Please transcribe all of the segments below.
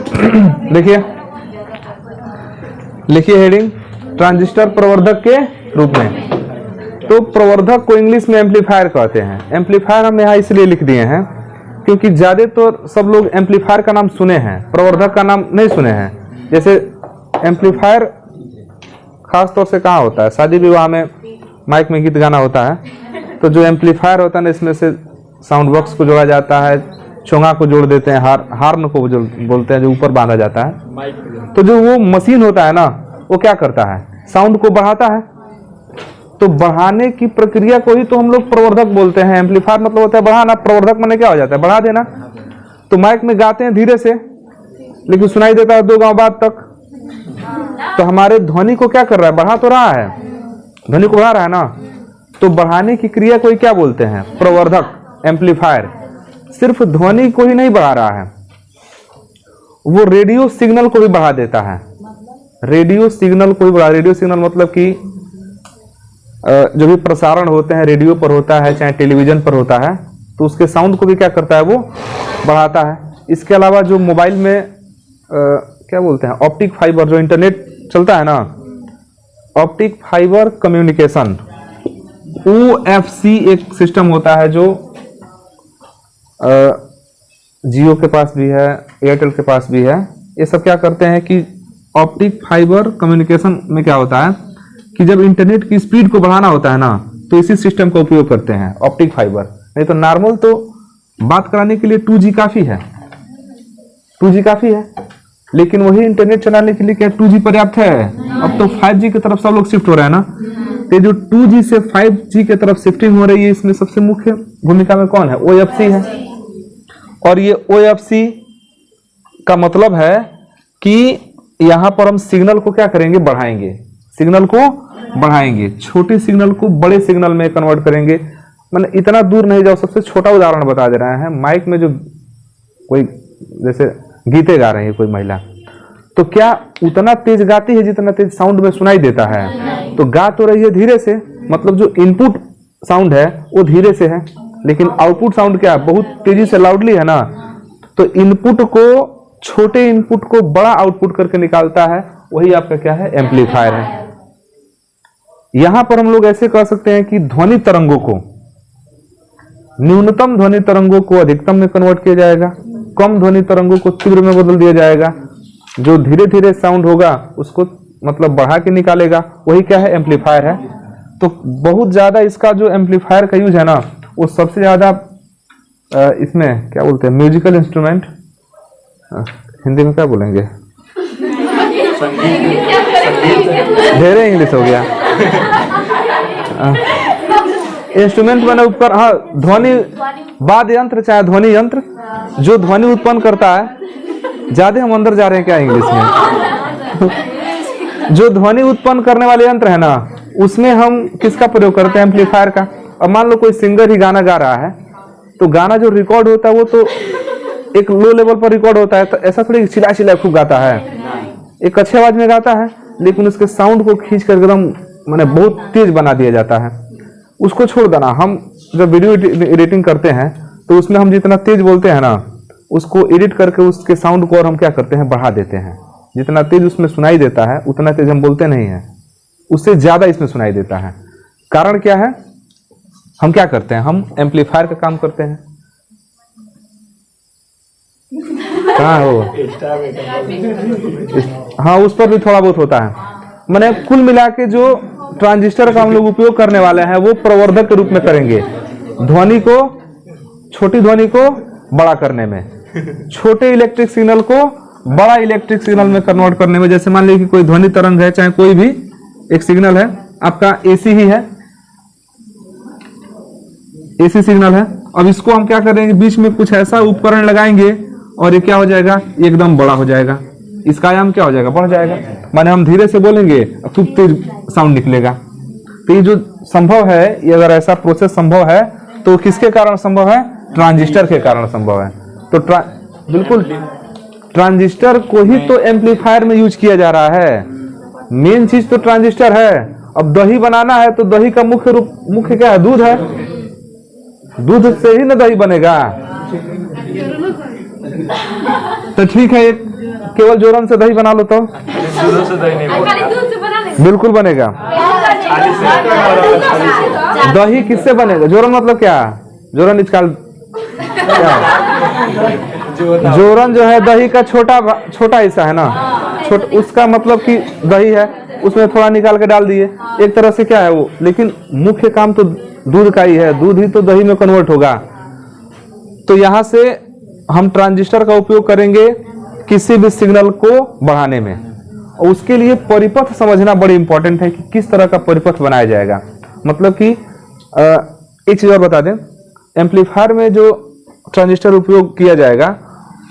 देखिए लिखिए heading, transistor प्रवर्धक के रूप में। तो प्रवर्धक को इंग्लिश में एम्पलीफायर कहते हैं। एम्पलीफायर हम यहाँ इसलिए लिख दिए हैं क्योंकि ज्यादातर तो सब लोग एम्पलीफायर का नाम सुने हैं, प्रवर्धक का नाम नहीं सुने हैं। जैसे एम्पलीफायर खास तौर से कहाँ होता है, शादी विवाह में माइक में गीत गाना होता है, तो जो एम्पलीफायर होता है ना, इसमें से साउंड बॉक्स को जोड़ा जाता है, चोंगा को जोड़ देते हैं, हार्न को जो बोलते हैं, जो ऊपर बांधा जाता है। तो जो वो मशीन होता है ना, वो क्या करता है, साउंड को बढ़ाता है। तो बढ़ाने की प्रक्रिया को ही तो हम लोग प्रवर्धक बोलते हैं। एम्पलीफायर मतलब होता है बढ़ाना, प्रवर्धक माने क्या हो जाता है, बढ़ा देना। तो माइक में गाते हैं धीरे से, लेकिन सुनाई देता है 2 गांव बाद तक। तो हमारे ध्वनि को क्या कर रहा है, बढ़ा तो रहा है, ध्वनि को बढ़ा रहा है ना। तो बढ़ाने की क्रिया को ही क्या बोलते हैं, प्रवर्धक। एम्पलीफायर सिर्फ ध्वनि को ही नहीं बढ़ा रहा है, वो रेडियो सिग्नल को भी बढ़ा देता है। रेडियो सिग्नल को भी बढ़ा, रेडियो सिग्नल मतलब कि जो भी प्रसारण होते हैं रेडियो पर होता है, चाहे टेलीविजन पर होता है, तो उसके साउंड को भी क्या करता है, वो बढ़ाता है। इसके अलावा जो मोबाइल में क्या बोलते हैं, ऑप्टिक फाइबर, जो इंटरनेट चलता है ना, ऑप्टिक फाइबर कम्युनिकेशन, OFC एक सिस्टम होता है जो जियो के पास भी है, एयरटेल के पास भी है। ये सब क्या करते हैं कि ऑप्टिक फाइबर कम्युनिकेशन में क्या होता है कि जब इंटरनेट की स्पीड को बढ़ाना होता है ना, तो इसी सिस्टम का उपयोग करते हैं, ऑप्टिक फाइबर। नहीं तो नॉर्मल तो बात कराने के लिए 2G काफी है, 2G काफी है, लेकिन वही इंटरनेट चलाने के लिए क्या 2G पर्याप्त है? अब तो 5G की तरफ सब लोग शिफ्ट हो रहे हैं ना। तो जो 2G से 5G की तरफ शिफ्टिंग हो रही है, इसमें सबसे मुख्य भूमिका में कौन है, OFC है। और ये OFC का मतलब है कि यहां पर हम सिग्नल को क्या करेंगे, बढ़ाएंगे, सिग्नल को बढ़ाएंगे, छोटे सिग्नल को बड़े सिग्नल में कन्वर्ट करेंगे। मैंने इतना दूर नहीं जाओ, सबसे छोटा उदाहरण बता दे रहे हैं। माइक में जो कोई जैसे गीते गा रही है कोई महिला, तो क्या उतना तेज गाती है जितना तेज साउंड में सुनाई देता है? तो गा तो रही है धीरे से, मतलब जो इनपुट साउंड है वो धीरे से है, लेकिन आउटपुट साउंड क्या बहुत तेजी से लाउडली है ना। तो इनपुट को, छोटे इनपुट को बड़ा आउटपुट करके निकालता है, वही आपका क्या है, एम्पलीफायर है। यहां पर हम लोग ऐसे कह सकते हैं कि ध्वनि तरंगों को, न्यूनतम ध्वनि तरंगों को अधिकतम में कन्वर्ट किया जाएगा, कम ध्वनि तरंगों को तीव्र में बदल दिया जाएगा, जो धीरे धीरे साउंड होगा उसको मतलब बढ़ा के निकालेगा, वही क्या है, एम्पलीफायर है। तो बहुत ज्यादा इसका जो एम्पलीफायर का यूज है ना, वो सबसे ज्यादा इसमें क्या बोलते हैं, म्यूजिकल इंस्ट्रूमेंट, हिंदी में क्या बोलेंगे, ढेरे इंग्लिश हो गया, इंस्ट्रूमेंट मैंने ऊपर, हाँ, ध्वनि वाद्य यंत्र, चाहे ध्वनि यंत्र जो ध्वनि उत्पन्न करता है। ज्यादा हम अंदर जा रहे हैं क्या इंग्लिश में? जो ध्वनि उत्पन्न करने वाले यंत्र है ना, उसमें हम किसका प्रयोग करते हैं, एम्पलीफायर का। अब मान लो कोई सिंगर ही गाना गा रहा है, तो गाना जो रिकॉर्ड होता है वो तो एक लो लेवल पर रिकॉर्ड होता है, तो ऐसा थोड़ी चिल्ला चिल्ला खूब गाता है, एक अच्छी आवाज में गाता है, लेकिन उसके साउंड को खींच कर एकदम माने बहुत तेज बना दिया जाता है। उसको छोड़ देना, हम जब वीडियो एडिटिंग करते हैं तो उसमें हम जितना तेज बोलते हैं ना, उसको एडिट करके उसके साउंड को और हम क्या करते हैं, बढ़ा देते हैं। जितना तेज उसमें सुनाई देता है उतना तेज हम बोलते नहीं हैं, उससे ज्यादा इसमें सुनाई देता है। कारण क्या है, हम क्या करते हैं, हम एम्पलीफायर का काम करते हैं। कहाँ हो, हाँ, उस पर भी थोड़ा बहुत होता है। मैंने कुल मिला के जो ट्रांजिस्टर का हम लोग उपयोग करने वाले हैं वो प्रवर्धक के रूप में करेंगे, ध्वनि को, छोटी ध्वनि को बड़ा करने में, छोटे इलेक्ट्रिक सिग्नल को बड़ा इलेक्ट्रिक सिग्नल में कन्वर्ट करने में। जैसे मान लीजिए कि कोई ध्वनि तरंग है, चाहे कोई भी एक सिग्नल है, आपका AC ही है, AC सिग्नल है। अब इसको हम क्या करेंगे, बीच में कुछ ऐसा उपकरण लगाएंगे और ये क्या हो जाएगा, एकदम बड़ा हो जाएगा, इसका आयाम क्या हो जाएगा, बढ़ जाएगा। माने हम धीरे से बोलेंगे खूब तेज साउंड निकलेगा। तो ये जो संभव है, ये अगर ऐसा प्रोसेस संभव है तो किसके कारण संभव है, ट्रांजिस्टर के कारण संभव है। तो बिल्कुल ट्रांजिस्टर को ही तो एम्पलीफायर में यूज किया जा रहा है, मेन चीज तो ट्रांजिस्टर है। अब दही बनाना है तो दही का मुख्य क्या है, दूध है, दूध से ही ना दही बनेगा। तो ठीक है, एक केवल जोरन से दही बना लो तो दूध से दही नहीं बिल्कुल बनेगा। दही किससे बनेगा? जोरन मतलब क्या? जोरन निकाल क्या? जोरन जो है दही का छोटा हिस्सा है ना, उसका मतलब कि दही है, उसमें थोड़ा निकाल के डाल दिए, एक तरह से क्या है वो, लेकिन मुख्य काम तो दूध का ही है, दूध ही तो दही में कन्वर्ट होगा। तो यहां से हम ट्रांजिस्टर का उपयोग करेंगे किसी भी सिग्नल को बढ़ाने में, और उसके लिए परिपथ समझना बड़ी इंपॉर्टेंट है कि किस तरह का परिपथ बनाया जाएगा। मतलब कि एक चीज और बता दें, एम्पलीफायर में जो ट्रांजिस्टर उपयोग किया जाएगा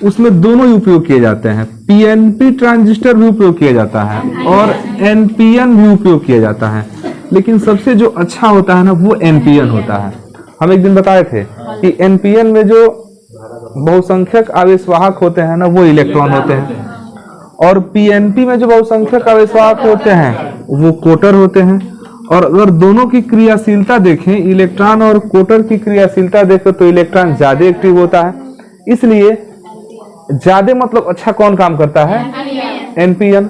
उसमें दोनों ही उपयोग किए जाते हैं, पीएनपी ट्रांजिस्टर भी उपयोग किया जाता है और एनपीएन भी उपयोग किया जाता है, लेकिन सबसे जो अच्छा होता है ना वो एनपीएन होता है। हम एक दिन बताए थे कि एनपीएन में जो बहुसंख्यक आवेशवाहक होते हैं ना वो इलेक्ट्रॉन होते हैं, और पीएनपी में जो बहुसंख्यक आवेशवाहक होते हैं वो कोटर होते हैं। और अगर दोनों की क्रियाशीलता देखें, इलेक्ट्रॉन और कोटर की क्रियाशीलता देखें, तो इलेक्ट्रॉन ज्यादा एक्टिव होता है, इसलिए ज्यादा मतलब अच्छा कौन काम करता है? एनपीएन।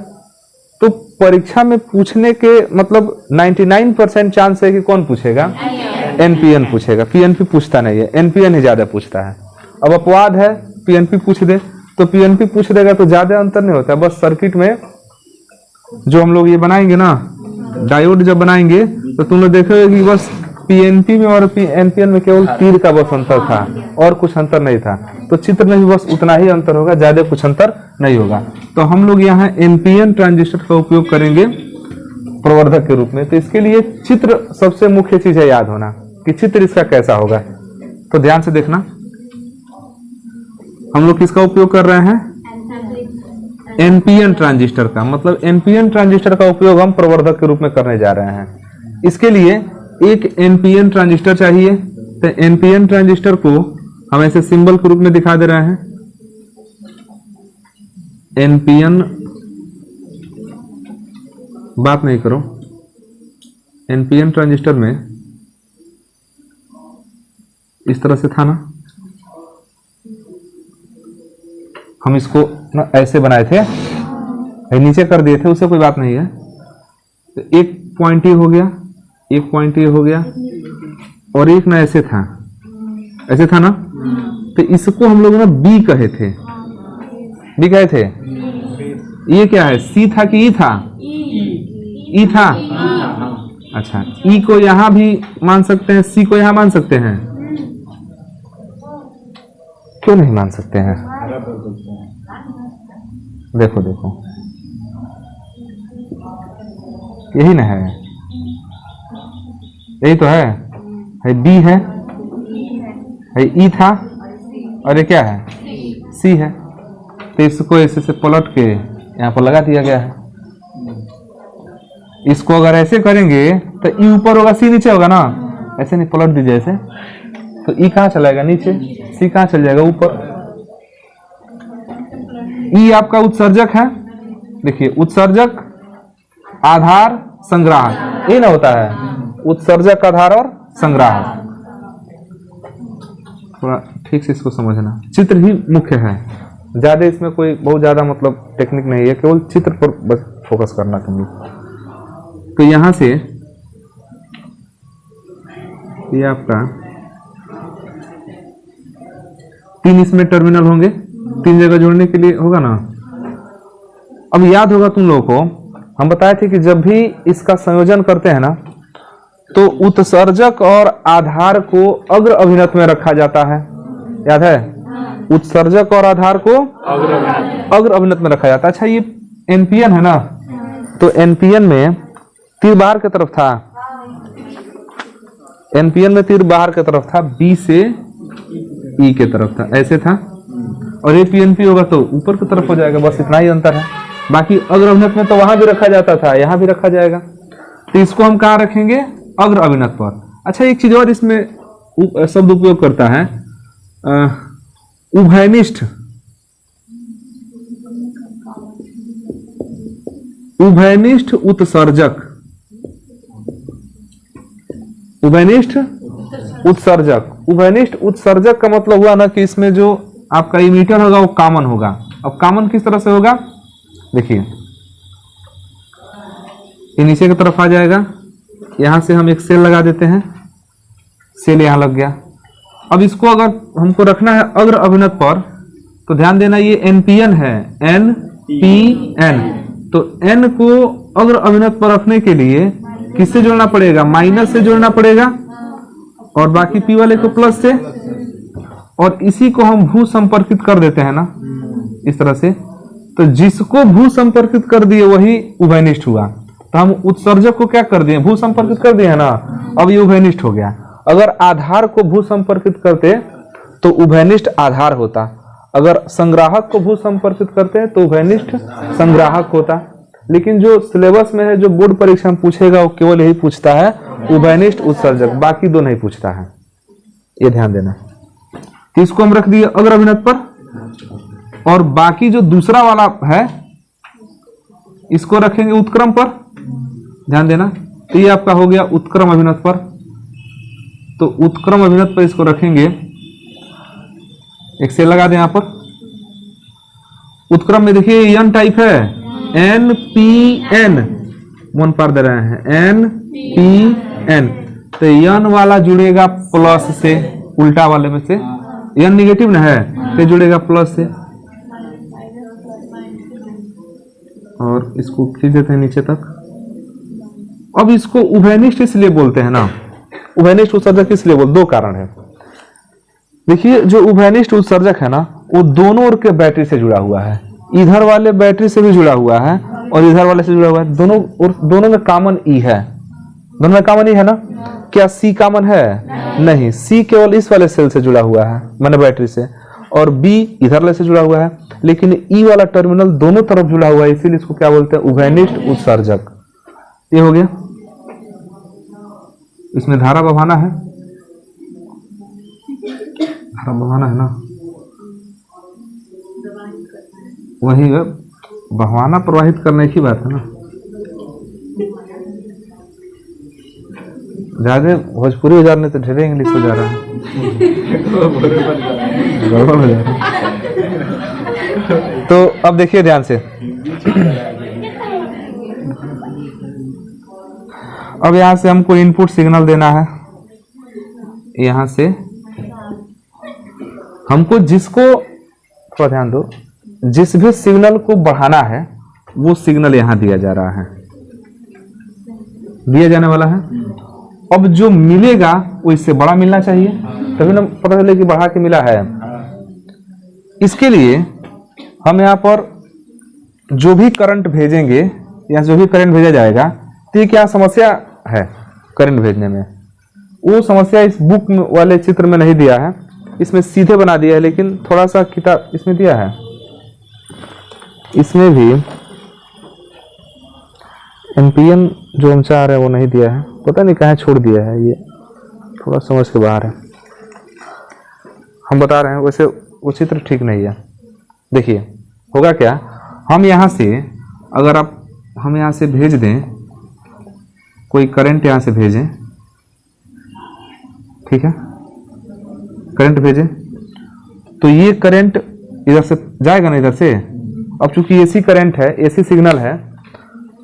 तो परीक्षा में पूछने के मतलब 99% चांस है कि कौन पूछेगा? एनपीएन पूछेगा, पीएनपी पूछता नहीं है, एनपीएन ही ज्यादा पूछता है। अब अपवाद है पीएनपी पूछ दे, तो पीएनपी पूछ देगा तो ज्यादा अंतर नहीं होता है, बस सर्किट में जो हम लोग ये बनाएंगे ना, डायोड जब बनाएंगे तो तुम लोग देखोगे कि बस पीएनपी में और एनपीएन में केवल तीर का बस अंतर था और कुछ अंतर नहीं था। तो चित्र में भी बस उतना ही अंतर होगा, ज्यादा कुछ अंतर नहीं होगा। तो हम लोग यहाँ एनपीएन ट्रांजिस्टर का उपयोग करेंगे प्रवर्धक के रूप में। तो इसके लिए चित्र सबसे मुख्य चीज है याद होना कि चित्र इसका कैसा होगा। तो ध्यान से देखना, हम लोग किसका उपयोग कर रहे हैं? एनपीएन ट्रांजिस्टर का। मतलब एनपीएन ट्रांजिस्टर का उपयोग हम प्रवर्धक के रूप में करने जा रहे हैं। इसके लिए एक एनपीएन ट्रांजिस्टर चाहिए। तो एनपीएन ट्रांजिस्टर को हम ऐसे सिंबल के रूप में दिखा दे रहे हैं, एनपीएन, बात नहीं करो, एनपीएन ट्रांजिस्टर में इस तरह से था ना, हम इसको ना ऐसे बनाए थे, नीचे कर दिए थे, उससे कोई बात नहीं है। तो एक पॉइंट ये हो गया, एक पॉइंट ये हो गया, और एक ना ऐसे था, ऐसे था ना। तो इसको हम लोग ना बी कहे थे, बी कहे थे। ये क्या है? सी था कि ई था? ई था। अच्छा, ई को यहां भी मान सकते हैं, सी को यहां मान सकते हैं, क्यों नहीं मान सकते हैं? देखो देखो, यही ना है, यही तो है बी है ई था, और ये क्या है? सी है। तो इसको ऐसे से पलट के यहाँ पर लगा दिया गया है। इसको अगर ऐसे करेंगे तो ई ऊपर होगा, सी नीचे होगा ना, ऐसे नहीं, पलट दीजिए ऐसे, तो ई कहाँ चलाएगा? नीचे। सी कहाँ चल जाएगा? ऊपर। ई आपका उत्सर्जक है, देखिए उत्सर्जक, आधार, संग्राहक, ये ना होता है, उत्सर्जक, आधार और संग्राहक। थोड़ा ठीक से इसको समझना, चित्र ही मुख्य है, ज्यादा इसमें कोई बहुत ज्यादा मतलब टेक्निक नहीं है, केवल चित्र पर बस फोकस करना तुम लोग। तो यहां से ये आपका 3 इसमें टर्मिनल होंगे, 3 जगह जोड़ने के लिए होगा ना। अब याद होगा तुम लोगों को, हम बताए थे कि जब भी इसका संयोजन करते हैं ना, तो उत्सर्जक और आधार को अग्र अभिनत में रखा जाता है। याद है? उत्सर्जक और आधार को अग्र अभिनत में रखा जाता है। अच्छा, ये एनपीएन है ना, तो एनपीएन में तीर बाहर की तरफ था, एनपीएन में तीर बाहर की तरफ था, बी से ई के तरफ था, ऐसे था। और ये पीएनपी होगा तो ऊपर की तरफ हो जाएगा, बस इतना ही अंतर है। बाकी अग्र अभिनत में तो वहां भी रखा जाता था, यहां भी रखा जाएगा। तो इसको हम कहाँ रखेंगे? अग्र अभिनत पर। अच्छा, एक चीज और इसमें शब्द उपयोग करता है, उभयनिष्ठ, उभयनिष्ठ उत्सर्जक, उभयनिष्ठ उत्सर्जक। उभयनिष्ठ उत्सर्जक का मतलब हुआ ना कि इसमें जो आपका इमीटर होगा वो कॉमन होगा। अब कॉमन किस तरह से होगा? देखिए ये नीचे की तरफ आ जाएगा, यहां से हम एक सेल लगा देते हैं, सेल यहां लग गया। अब इसको अगर हमको रखना है अग्र अभिनत पर, तो ध्यान देना ये NPN है, NPN। तो N को अग्र अभिनत पर रखने के लिए किससे जोड़ना पड़ेगा? माइनस से जोड़ना पड़ेगा, और बाकी P वाले को प्लस से, और इसी को हम भू संपर्कित कर देते हैं ना इस तरह से। तो जिसको भू संपर्कित कर दिए वही उभयनिष्ठ हुआ। तो हम उत्सर्जक को क्या कर दिए? भू संपर्कित कर दिए है ना, अब ये उभयनिष्ठ हो गया। अगर आधार को भू संपर्कित करते तो उभयनिष्ठ आधार होता, अगर संग्राहक को भू संपर्कित करते तो उभयनिष्ठ संग्राहक होता। लेकिन जो सिलेबस में है, जो बोर्ड परीक्षा में पूछेगा, वो केवल यही पूछता है उभयनिष्ठ उत्सर्जक, बाकी दो नहीं पूछता है, ये ध्यान देना। तो इसको हम रख दिए अग्र अभिनत पर, और बाकी जो दूसरा वाला है इसको रखेंगे उत्क्रम पर, ध्यान देना। तो ये आपका हो गया उत्क्रम अभिनत पर। तो उत्क्रम अभिनत पर इसको रखेंगे, एक सेल लगा दें यहां पर। उत्क्रम में देखिए N टाइप है, NPN, वन पार दे रहे हैं, NPN। तो N वाला जुड़ेगा प्लस से, उल्टा वाले में से N निगेटिव ना है तो जुड़ेगा प्लस से, और इसको खींच देते हैं नीचे तक। अब इसको उभयनिष्ठ इसलिए बोलते हैं ना, उभयनिष्ठ उत्सर्जक इसलिए बोल, दो कारण है। देखिए जो उभयनिष्ठ उत्सर्जक है ना, वो दोनों ओर के बैटरी से जुड़ा हुआ है, इधर वाले बैटरी से भी जुड़ा हुआ है और इधर वाले से जुड़ा हुआ है, दोनों में कॉमन ई है, दोनों में कॉमन ई है ना। क्या सी कॉमन है? नहीं, सी केवल इस वाले सेल से जुड़ा हुआ है, माने बैटरी से, और बी इधर वाले से जुड़ा हुआ है, लेकिन ई वाला टर्मिनल दोनों तरफ जुड़ा हुआ है, इसीलिए इसको क्या बोलते हैं? उभयनिष्ठ उत्सर्जक। ये हो गया। इसमें धारा बहाना है, धारा बहाना है ना, वही बहाना प्रवाहित करने की बात है ना। ज्यादा भोजपुरी हो जाने तो ढेरे इंग्लिश हो जा रहा है, गड़बड़ हो जा रहा है। तो अब देखिए ध्यान से, अब यहां से हमको इनपुट सिग्नल देना है, यहां से हमको जिसको, थोड़ा ध्यान दो, जिस भी सिग्नल को बढ़ाना है वो सिग्नल यहां दिया जा रहा है, दिया जाने वाला है। अब जो मिलेगा वो इससे बड़ा मिलना चाहिए, तभी ना पता चले कि बढ़ा के मिला है। इसके लिए हम यहाँ पर जो भी करंट भेजेंगे या जो भी करंट भेजा जाएगा, तो ये क्या समस्या है करंट भेजने में, वो समस्या इस बुक वाले चित्र में नहीं दिया है, इसमें सीधे बना दिया है, लेकिन थोड़ा सा किताब इसमें दिया है, इसमें भी NPN जो हम चाह रहे हैं वो नहीं दिया है, पता नहीं कहाँ छोड़ दिया है, ये थोड़ा समझ के बाहर है। हम बता रहे हैं वैसे वो चित्र ठीक नहीं है। देखिए होगा क्या, हम यहाँ से, अगर आप हम यहाँ से भेज दें, कोई करंट यहाँ से भेजें, ठीक है, करंट भेजें, तो ये करंट इधर से जाएगा ना, इधर से। अब चूंकि AC करंट है, AC सिग्नल है,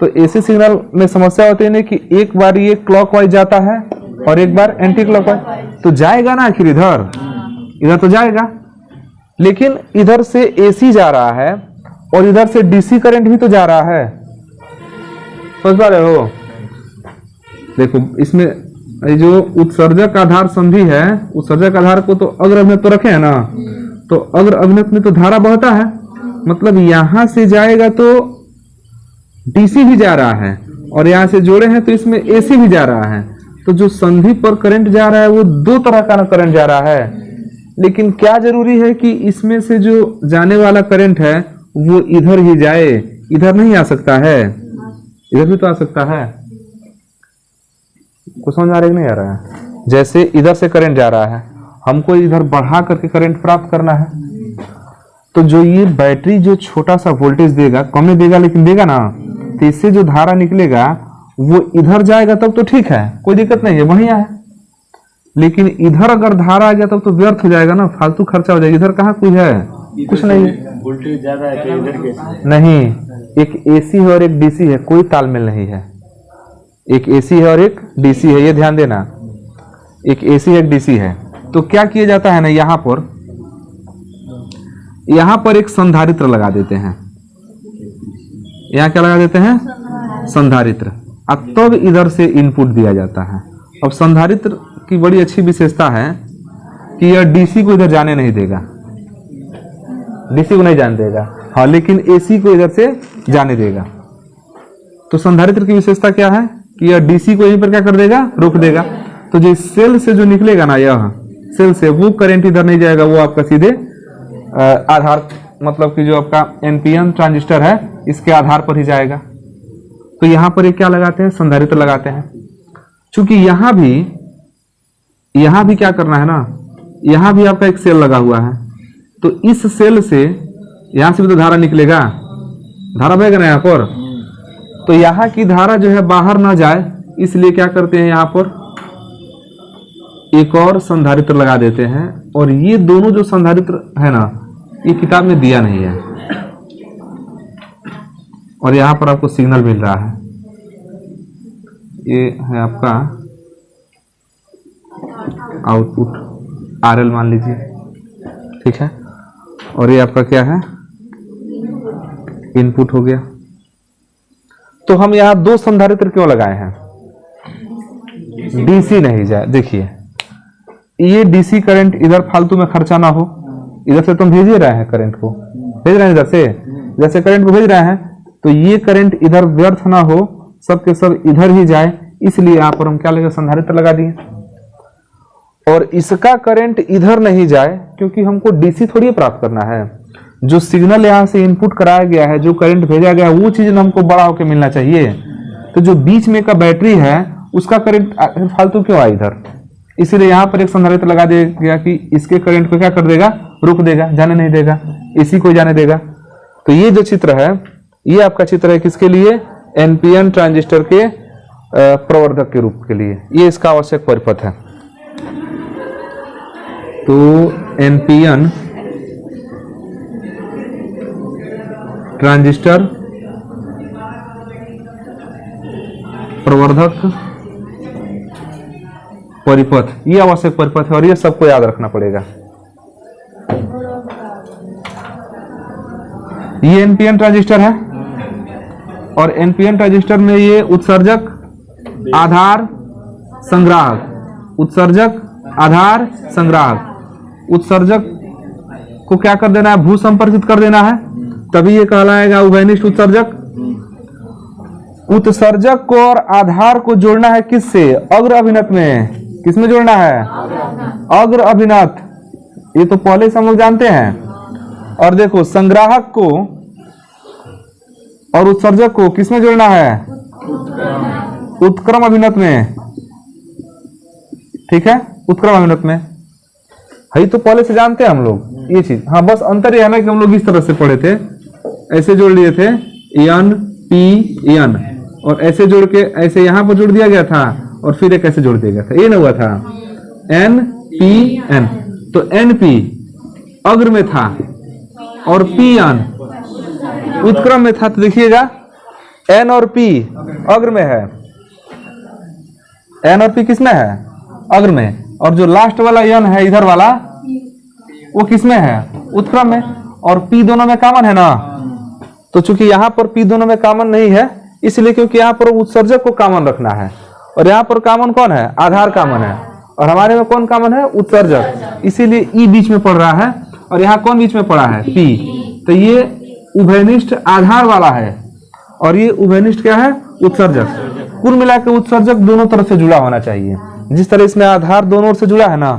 तो AC सिग्नल में समस्या होती है ना कि एक बार ये क्लॉकवाइज जाता है और एक बार एंटी क्लॉकवाइज, तो जाएगा ना आखिर इधर, इधर तो जाएगा, लेकिन इधर से AC जा रहा है और इधर से DC करंट भी तो जा रहा है, समझ पा रहे हो। देखो इसमें जो उत्सर्जक आधार संधि है, उत्सर्जक आधार को तो अग्र अभिनत तो रखे है ना, तो अग्र अभिनत में तो धारा बहता है, मतलब यहां से जाएगा तो DC भी जा रहा है, और यहां से जोड़े हैं तो इसमें AC भी जा रहा है, तो जो संधि पर करंट जा रहा है वो दो तरह का करंट जा रहा है। लेकिन क्या जरूरी है कि इसमें से जो जाने वाला करंट है वो इधर ही जाए, इधर नहीं आ सकता है, इधर भी तो आ सकता है। कुछ समझ आ रहा है कि नहीं आ रहा है। जैसे इधर से करंट जा रहा है, हमको इधर बढ़ा करके करंट प्राप्त करना है, तो जो ये बैटरी जो छोटा सा वोल्टेज देगा, कम नहीं देगा लेकिन देगा ना, तो इससे जो धारा निकलेगा वो इधर जाएगा तब तो ठीक है, कोई दिक्कत नहीं है, वहीं है। लेकिन इधर अगर धारा आ गया तब तो व्यर्थ हो जाएगा ना, फालतू खर्चा हो जाएगा। इधर कहाँ कुछ है, कुछ नहीं है, वोल्टेज ज्यादा है तो इधर कैसे? नहीं, एक एसी है और एक डीसी है, कोई तालमेल नहीं है। एक एसी है और एक डीसी है, ये ध्यान देना। एक एसी है एक डीसी है। तो क्या किया जाता है ना, यहां पर एक संधारित्र लगा देते हैं। यहां क्या लगा देते हैं? संधारित्र। अब तब इधर से इनपुट दिया जाता है। अब संधारित्र की बड़ी अच्छी विशेषता है कि यह डीसी को इधर जाने नहीं देगा, डीसी को नहीं जाने देगा, हाँ, लेकिन एसी को इधर से जाने देगा। तो संधारित्र की विशेषता क्या है कि यह डीसी को यहीं पर क्या कर देगा? रोक देगा। तो जो सेल से जो निकलेगा ना, यह सेल से वो करंट इधर नहीं जाएगा, वो आपका सीधे आधार, मतलब कि जो आपका एनपीएन ट्रांजिस्टर है इसके आधार पर ही जाएगा। तो यहां पर एक क्या लगाते हैं? संधारित्र लगाते हैं। चूंकि यहां भी क्या करना है ना, यहां भी आपका एक सेल लगा हुआ है, तो इस सेल से यहां से भी तो धारा निकलेगा, धारा बहेगा ना यहां पर। तो यहां की धारा जो है बाहर ना जाए, इसलिए क्या करते हैं, यहां पर एक और संधारित्र लगा देते हैं। और ये दोनों जो संधारित्र है ना, ये किताब में दिया नहीं है, और यहां पर आपको सिग्नल मिल रहा है। ये है आपका आउटपुट, आरएल मान लीजिए, ठीक है। और ये आपका क्या है? इनपुट हो गया। तो हम यहां दो संधारित्र क्यों लगाए हैं? डीसी नहीं जाए। देखिए, ये डीसी करंट इधर फालतू में खर्चा ना हो, इधर से तुम भेज ही रहे हैं करंट को, भेज रहे हैं इधर से करंट को भेज रहे हैं, तो ये करंट इधर व्यर्थ ना हो, सब के सब इधर ही जाए, इसलिए यहां पर हम क्या लगे? संधारित्र लगा दिए। और इसका करंट इधर नहीं जाए, क्योंकि हमको डीसी थोड़ी प्राप्त करना है। जो सिग्नल यहां से इनपुट कराया गया है, जो करंट भेजा गया है, वो चीज हमको बड़ा होकर मिलना चाहिए। तो जो बीच में का बैटरी है उसका करंट फालतू क्यों आए इधर? इसीलिए यहां पर एक संधारित्र लगा दिया गया कि इसके करंट को क्या कर देगा? रोक देगा, जाने नहीं देगा, इसी को जाने देगा। तो ये जो चित्र है, ये आपका चित्र है किसके लिए? एनपीएन ट्रांजिस्टर के प्रवर्धक के रूप के लिए। ये इसका आवश्यक परिपथ है। तो एनपीएन ट्रांजिस्टर प्रवर्धक परिपथ, ये आवश्यक परिपथ है, और ये सबको याद रखना पड़ेगा। ये एनपीएन ट्रांजिस्टर है, और एनपीएन ट्रांजिस्टर में ये उत्सर्जक, आधार, संग्राहक, उत्सर्जक, आधार, संग्राहक। उत्सर्जक को क्या कर देना है? भू संपर्कित कर देना है, तभी ये कहलाएगा उभयनिष्ठ उत्सर्जक। उत्सर्जक को और आधार को जोड़ना है किससे? अग्र अभिनत में। किसमें जोड़ना है? अग्र अभिनत। ये तो पहले से हम लोग जानते हैं। और देखो, संग्राहक को और उत्सर्जक को किसमें जोड़ना है? उत्क्रम अभिनत में, ठीक है, उत्क्रम अभिनत में है, तो पहले से जानते हैं हम लोग ये चीज। हाँ, बस अंतर यह है ना कि हम लोग इस तरह से पढ़े थे, ऐसे जोड़ लिए थे एन पी एन, और ऐसे जोड़ के ऐसे यहां पर जोड़ दिया गया था, और फिर एक ऐसे जोड़ दिया गया था, ये ना हुआ था एन पी एन। तो एन पी अग्र में था और पी एन उत्क्रम में था। तो देखिएगा, एन और पी अग्र में है, एन और पी किसमें है? अग्र में। और जो लास्ट वाला एन है इधर वाला, वो किसमें है? उत्क्रम में। और पी दोनों में कॉमन है ना, तो चूंकि यहां पर पी दोनों में कॉमन नहीं है, इसलिए क्योंकि यहां पर उत्सर्जक को कॉमन रखना है, और यहां पर कॉमन कौन है? आधार कॉमन है, और हमारे में कौन कॉमन है? उत्सर्जक। इसीलिए ई बीच में पड़ रहा है, और यहाँ कौन बीच में पड़ा है? पी। तो ये उभयनिष्ठ आधार वाला है, और ये उभयनिष्ठ क्या है? उत्सर्जक। कुल मिलाकर उत्सर्जक दोनों तरफ से जुड़ा होना चाहिए। जिस तरह इसमें आधार दोनों ओर से जुड़ा है ना,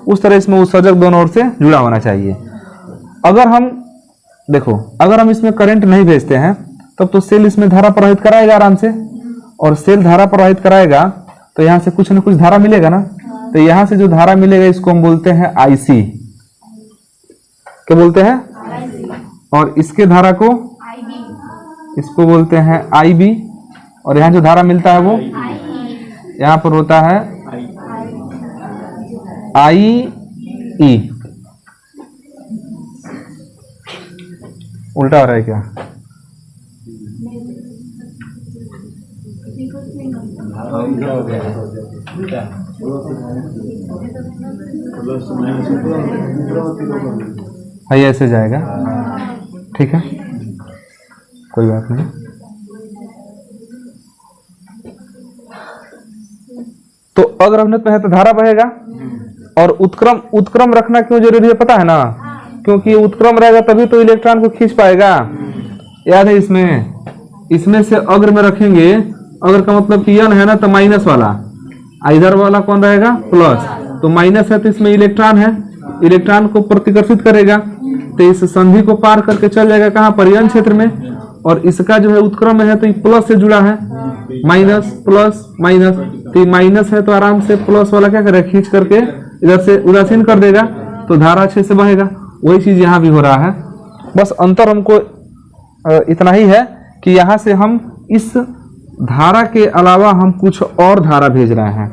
उस तरह इसमें उत्सर्जक दोनों ओर से जुड़ा होना चाहिए। अगर हम देखो, अगर हम इसमें करंट नहीं भेजते हैं, तब तो सेल इसमें धारा प्रवाहित कराएगा आराम से, और सेल धारा प्रवाहित कराएगा तो यहां से कुछ न कुछ धारा मिलेगा ना। तो यहां से जो धारा मिलेगा इसको हम बोलते हैं आईसी। क्या बोलते हैं? और इसके धारा को इसको बोलते हैं आईबी, और यहां जो धारा मिलता है वो यहां पर होता है आई ई। उल्टा हो रहा है क्या? हाँ, ये ऐसे जाएगा, ठीक है, कोई बात नहीं। तो अगर अवनत में है तो धारा बहेगा। और उत्क्रम, उत्क्रम रखना क्यों जरूरी है पता है ना? क्योंकि उत्क्रम रहेगा तभी तो इलेक्ट्रॉन को खींच पाएगा। याद है इसमें से अग्र में रखेंगे, अग्र का मतलब कि n है ना, तो माइनस वाला, इधर वाला कौन रहेगा? प्लस। तो माइनस है तो इसमें इलेक्ट्रॉन है, इलेक्ट्रॉन को प्रतिकर्षित करेगा, तो इस संधि को पार करके चल जाएगा कहाँ पर? n क्षेत्र में। और इसका जो है उत्क्रम में है तो ये प्लस से जुड़ा है, माइनस प्लस माइनस, तो माइनस है तो आराम से प्लस वाला क्या करेगा? खींच करके इधर से उदासीन कर देगा, तो धारा अच्छे से बहेगा। वही चीज यहाँ भी हो रहा है, बस अंतर हमको इतना ही है कि यहाँ से हम इस धारा के अलावा हम कुछ और धारा भेज रहे हैं।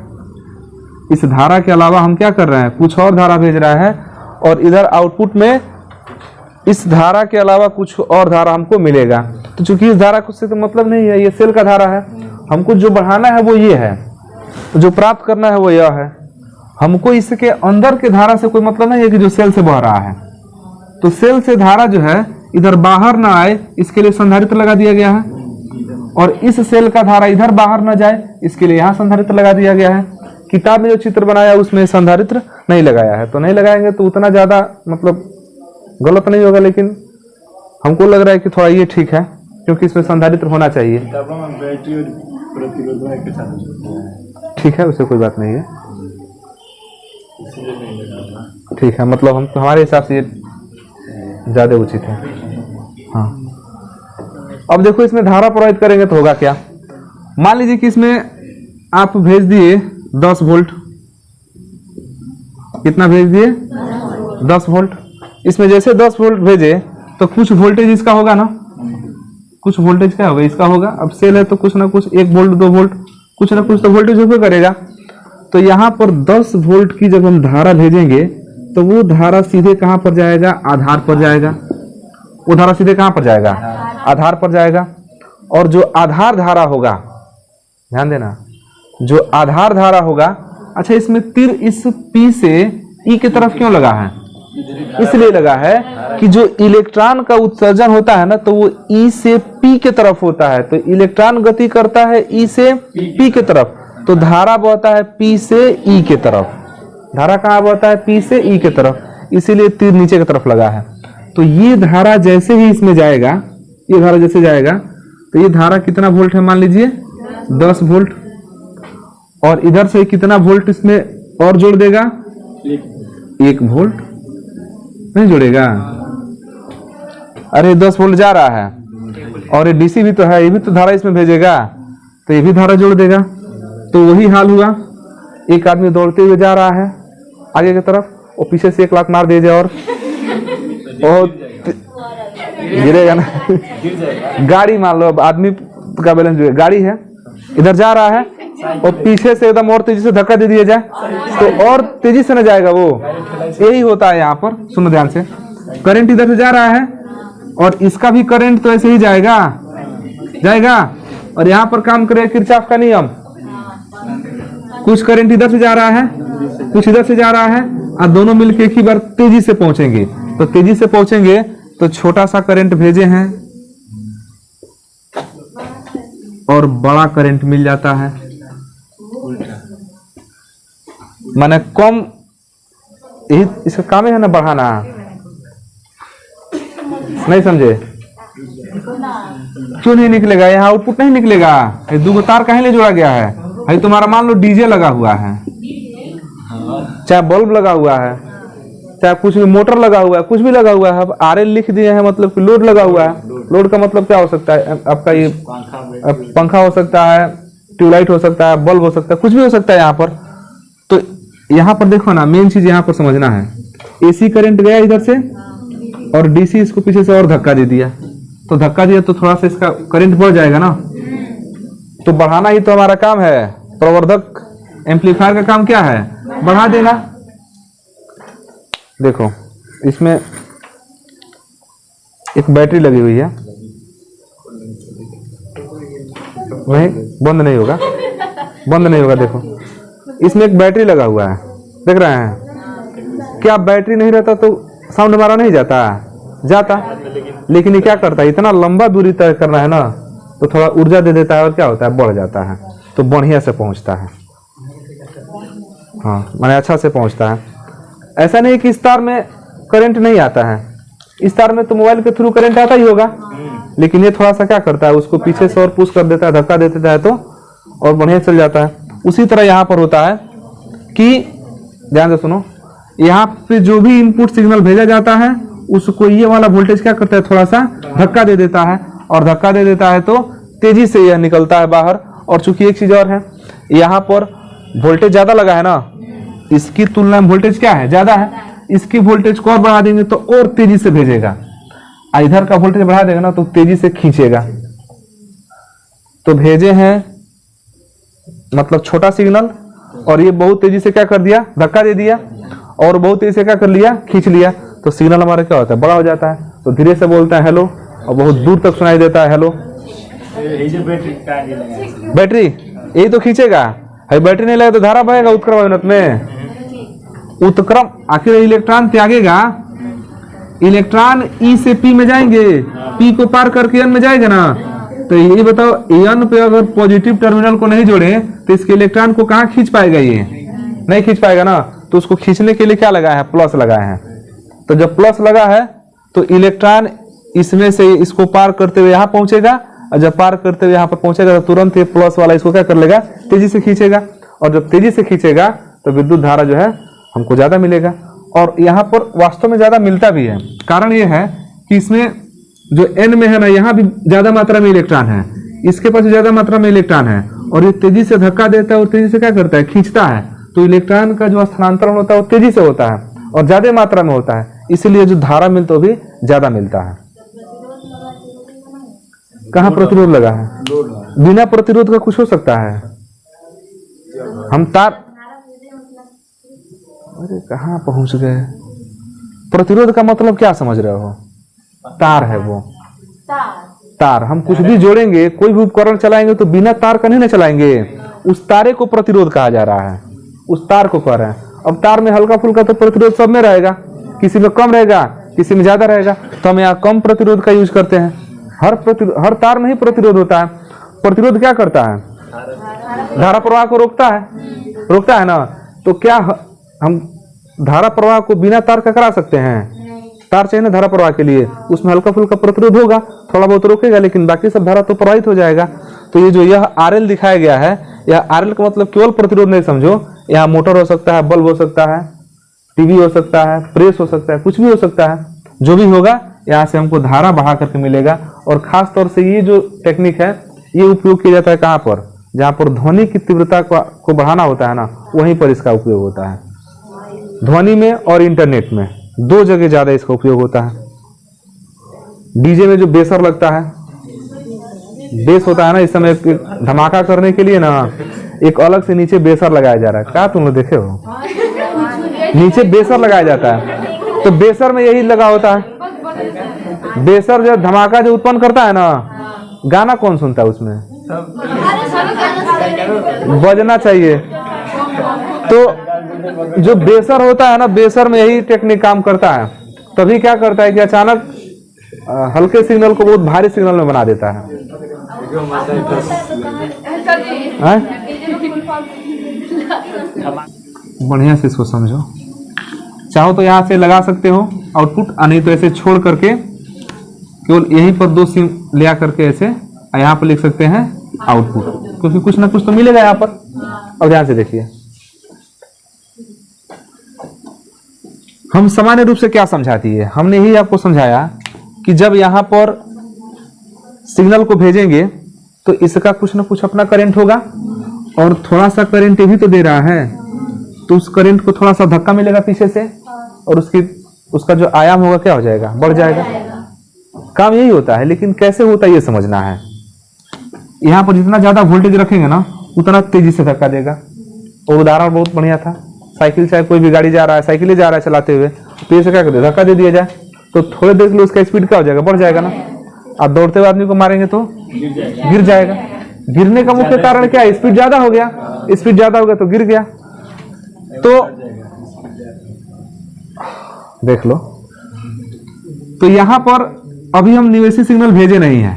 इस धारा के अलावा हम क्या कर रहे हैं? कुछ और धारा भेज रहे हैं, और इधर आउटपुट में इस धारा के अलावा कुछ और धारा हमको मिलेगा। तो चूंकि इस धारा से तो मतलब नहीं है, ये सेल का धारा है, हमको जो बढ़ाना है वो ये है, जो प्राप्त करना है वो यह है। हमको इसके अंदर के धारा से कोई मतलब नहीं है कि जो सेल से बह रहा है। तो सेल से धारा जो है इधर बाहर ना आए, इसके लिए संधारित्र लगा दिया गया है, और इस सेल का धारा इधर बाहर ना जाए, इसके लिए यहाँ संधारित्र लगा दिया गया है। किताब में जो चित्र बनाया उसमें संधारित्र नहीं लगाया है, तो नहीं लगाएंगे तो उतना ज्यादा मतलब गलत नहीं होगा, लेकिन हमको लग रहा है कि थोड़ा ये ठीक है, क्योंकि इसमें संधारित्र होना चाहिए। ठीक है, उससे कोई बात नहीं है, ठीक है, मतलब हम हमारे हिसाब से ये ज्यादा उचित है। हाँ, अब देखो इसमें धारा प्रवाहित करेंगे तो होगा क्या? मान लीजिए कि इसमें आप भेज दिए 10 वोल्ट, कितना भेज दिए? 10 वोल्ट। इसमें जैसे 10 वोल्ट भेजे तो कुछ वोल्टेज इसका होगा ना, कुछ वोल्टेज क्या होगा? इसका होगा। अब सेल है तो कुछ ना कुछ 1 वोल्ट 2 वोल्ट कुछ ना कुछ तो वोल्टेज होगा करेगा। तो यहाँ पर 10 वोल्ट की जब हम धारा भेजेंगे तो वो धारा सीधे कहाँ पर जाएगा? आधार पर जाएगा। वो धारा सीधे कहाँ पर जाएगा? आधार पर जाएगा। और जो आधार धारा होगा, ध्यान देना, जो आधार धारा होगा, अच्छा इसमें तीर इस P से E की तरफ क्यों लगा है? इसलिए लगा है कि जो इलेक्ट्रॉन का उत्सर्जन होता है ना, तो वो E से P के तरफ होता है। तो इलेक्ट्रॉन गति करता है E से P के तरफ, तो धारा बहता है P से E के तरफ। धारा कहाँ बहता है? P से E के तरफ, इसीलिए तीर नीचे की तरफ लगा है। तो ये धारा जैसे ही इसमें जाएगा, ये धारा जैसे जाएगा, तो ये धारा कितना वोल्ट है? मान लीजिए 10 वोल्ट। और इधर से कितना वोल्ट इसमें और जोड़ देगा? 1 वोल्ट। नहीं जोड़ेगा? अरे 10 वोल्ट जा रहा है, और ये डीसी भी तो है, ये भी तो धारा इसमें भेजेगा, तो ये भी धारा जोड़ देगा। तो वही हाल हुआ, एक आदमी दौड़ते हुए जा रहा है आगे की तरफ, और पीछे से 1 लात मार दीजिए और गिरेगा ना। गाड़ी मान लो, अब आदमी का बैलेंस जो है, गाड़ी है इधर जा रहा है और पीछे से एकदम और तेजी से धक्का दे दिया जाए तो और तेजी से न जाएगा वो। यही होता है यहाँ पर, सुनो ध्यान से। करंट इधर से जा रहा है और इसका भी करंट तो ऐसे ही जाएगा जाएगा, और यहाँ पर काम करेगा किरचॉफ का नियम। कुछ करंट इधर से जा रहा है, कुछ इधर से जा रहा है, और दोनों मिलकर एक ही बार तेजी से पहुंचेंगे। तो तेजी से पहुंचेंगे तो छोटा सा करंट भेजे हैं और बड़ा करंट मिल जाता है। माने कम, यही इसका काम है ना बढ़ाना। नहीं समझे? क्यों नहीं निकलेगा? यहाँ आउटपुट नहीं निकलेगा। ये 2 तार कहीं ले जोड़ा गया है? भाई तुम्हारा मान लो डीजे लगा हुआ है, चाहे बल्ब लगा हुआ है, चाहे कुछ भी मोटर लगा हुआ है, कुछ भी लगा हुआ है। अब आरएल लिख दिए हैं, मतलब कि लोड लगा हुआ है। लोड का मतलब क्या हो सकता है आपका? ये पंखा हो सकता है, ट्यूबलाइट हो सकता है, बल्ब हो सकता है, कुछ भी हो सकता है यहाँ पर। तो यहाँ पर देखो ना, मेन चीज यहाँ पर समझना है, एसी करंट गया इधर से और डीसी इसको पीछे से और धक्का दे दिया, तो धक्का दिया तो थोड़ा सा इसका करंट बढ़ जाएगा ना। तो बढ़ाना ही तो हमारा काम है। प्रवर्धक एम्पलीफायर का काम क्या है? बढ़ा देना। देखो इसमें एक बैटरी लगी हुई है, नहीं बंद नहीं होगा, बंद नहीं होगा। देखो इसमें एक बैटरी लगा हुआ है, देख रहे हैं क्या? बैटरी नहीं रहता तो साउंड हमारा नहीं जाता, जाता, लेकिन ये क्या करता है, इतना लंबा दूरी तय करना है ना, तो थोड़ा ऊर्जा दे देता है और क्या होता है, बढ़ जाता है, तो बढ़िया से पहुंचता है। हाँ माने अच्छा से पहुंचता है। ऐसा नहीं कि इस तार में करंट नहीं आता है, इस तार में तो मोबाइल के थ्रू करंट आता ही होगा, लेकिन ये थोड़ा सा क्या करता है, उसको पीछे से और पुश कर देता है, धक्का दे देता है तो और बढ़िया चल जाता है। उसी तरह यहाँ पर होता है कि ध्यान से सुनो, यहाँ पे जो भी इनपुट सिग्नल भेजा जाता है उसको ये वाला वोल्टेज क्या करता है, थोड़ा सा धक्का दे देता है, और धक्का दे देता है तो तेजी से यह निकलता है बाहर। और चूंकि एक चीज और है, यहाँ पर वोल्टेज ज्यादा लगा है ना, इसकी तुलना में वोल्टेज क्या है, ज्यादा है, इसकी वोल्टेज को और बढ़ा देंगे तो और तेजी से भेजेगा, इधर का वोल्टेज बढ़ा देगा ना तो तेजी से खींचेगा। तो भेजे हैं मतलब छोटा सिग्नल, और ये बहुत तेजी से क्या कर दिया, धक्का दे दिया, और बहुत तेजी से क्या कर लिया, खींच लिया, तो सिग्नल हमारा क्या होता है, बड़ा हो जाता है। तो धीरे से बोलता है हेलो, और बहुत दूर तक सुनाई देता है हेलो। बैटरी यही तो खींचेगा, है बैटरी नहीं लगे तो धारा बहेगा उत्क्रम अवनत में, उत्क्रम आखिर इलेक्ट्रॉन त्यागेगा, इलेक्ट्रॉन ई से पी में जाएंगे, पी को पार करके एन में जाएगा ना। तो ये बताओ एन पे अगर पॉजिटिव टर्मिनल को नहीं जोड़े तो इसके इलेक्ट्रॉन को कहाँ खींच पाएगा, ये नहीं खींच पाएगा ना। तो उसको खींचने के लिए क्या लगाया है, प्लस लगाए हैं। तो जब प्लस लगा है तो इलेक्ट्रॉन इसमें से इसको पार करते हुए यहाँ पहुंचेगा, और जब पार करते हुए यहाँ पर पहुंचेगा तो तुरंत ये प्लस वाला इसको क्या कर लेगा, तेजी से खींचेगा, और जब तेजी से खींचेगा तो विद्युत धारा जो है हमको ज्यादा मिलेगा। और यहाँ पर वास्तव में ज्यादा मिलता भी है, कारण ये है कि इसमें जो एन में है ना, यहाँ भी ज्यादा मात्रा में इलेक्ट्रॉन है, इसके पास ज्यादा मात्रा में इलेक्ट्रॉन है, और ये तेजी से धक्का देता है और तेजी से क्या करता है, खींचता है। तो इलेक्ट्रॉन का जो स्थानांतरण होता है वो तेजी से होता है और ज्यादा मात्रा में होता है, इसलिए जो धारा मिलता है वो भी ज्यादा मिलता है। कहाँ प्रतिरोध लगा है, बिना प्रतिरोध का कुछ हो सकता है। हम तार, अरे कहाँ पहुंच गए, प्रतिरोध का मतलब क्या समझ रहे हो, तार है वो, तार हम कुछ भी जोड़ेंगे, कोई भी उपकरण चलाएंगे तो बिना तार का नहीं ना चलाएंगे, उस तारे को प्रतिरोध कहा जा रहा है, उस तार को कह रहे हैं। अब तार में हल्का फुल्का तो प्रतिरोध सब में रहेगा, किसी में कम रहेगा किसी में ज्यादा रहेगा, तो हम यहाँ कम प्रतिरोध का यूज करते हैं। हर तार में ही प्रतिरोध होता है। प्रतिरोध क्या करता है, धारा प्रवाह को रोकता है ना। तो क्या हम धारा प्रवाह को बिना तार का करा सकते हैं, तार चाहिए ना धारा प्रवाह के लिए, उसमें हल्का फुल्का प्रतिरोध होगा, थोड़ा बहुत रोकेगा, लेकिन बाकी सब धारा तो प्रवाहित हो जाएगा। तो ये जो यह RL दिखाया गया है, यह RL का मतलब केवल प्रतिरोध नहीं समझो, यहाँ मोटर हो सकता है, बल्ब हो सकता है, टीवी हो सकता है, प्रेस हो सकता है, कुछ भी हो सकता है, जो भी होगा यहाँ से हमको धारा बढ़ा करके मिलेगा। और खास तौर से ये जो टेक्निक है ये उपयोग किया जाता है कहाँ पर, जहाँ पर ध्वनि की तीव्रता को बढ़ाना होता है ना, वहीं पर इसका उपयोग होता है। ध्वनि में और इंटरनेट में दो जगह ज्यादा इसका उपयोग होता है। डीजे में जो बेसर लगता है, बेस होता है ना, इस समय धमाका करने के लिए ना एक अलग से नीचे बेसर लगाया जा रहा है, क्या तुम लोग देखे हो, नीचे बेसर लगाया जाता है। तो बेसर में यही लगा होता है, बेसर जो धमाका जो उत्पन्न करता है ना, गाना कौन सुनता है उसमें, बजना चाहिए। तो जो बेसर होता है ना, बेसर में यही टेक्निक काम करता है। तभी क्या करता है कि अचानक हल्के सिग्नल को बहुत भारी सिग्नल में बना देता है। बढ़िया से इसको समझो, चाहो तो यहाँ से लगा सकते हो आउटपुट, नहीं तो ऐसे छोड़ करके केवल यहीं पर दो सिम ले करके ऐसे यहाँ पर लिख सकते हैं आउटपुट, क्योंकि कुछ ना कुछ तो मिलेगा यहाँ पर। अब ध्यान से देखिए, हम सामान्य रूप से क्या समझाती है, हमने यही आपको समझाया कि जब यहाँ पर सिग्नल को भेजेंगे तो इसका कुछ ना कुछ अपना करंट होगा, और थोड़ा सा करंट भी तो दे रहा है, तो उस करंट को थोड़ा सा धक्का मिलेगा पीछे से, और उसका जो आयाम होगा क्या हो जाएगा, बढ़ जाएगा। काम यही होता है, लेकिन कैसे होता है ये समझना है। यहाँ पर जितना ज्यादा वोल्टेज रखेंगे ना उतना तेजी से धक्का देगा। और उदाहरण बहुत बढ़िया था, साइकिल चाहे कोई भी गाड़ी जा रहा है, साइकिल जा रहा है चलाते हुए, तेज से क्या करते, धक्का दे दिया जाए तो थोड़ी देर के लिए उसका स्पीड क्या हो जाएगा, बढ़ जाएगा ना। आप दौड़ते हुए आदमी को मारेंगे तो गिर जाएगा। गिरने का मुख्य कारण क्या है, स्पीड ज्यादा हो गया, स्पीड ज्यादा हो गया तो गिर गया। तो देख लो, तो यहां पर अभी हम निवेशी सिग्नल भेजे नहीं है,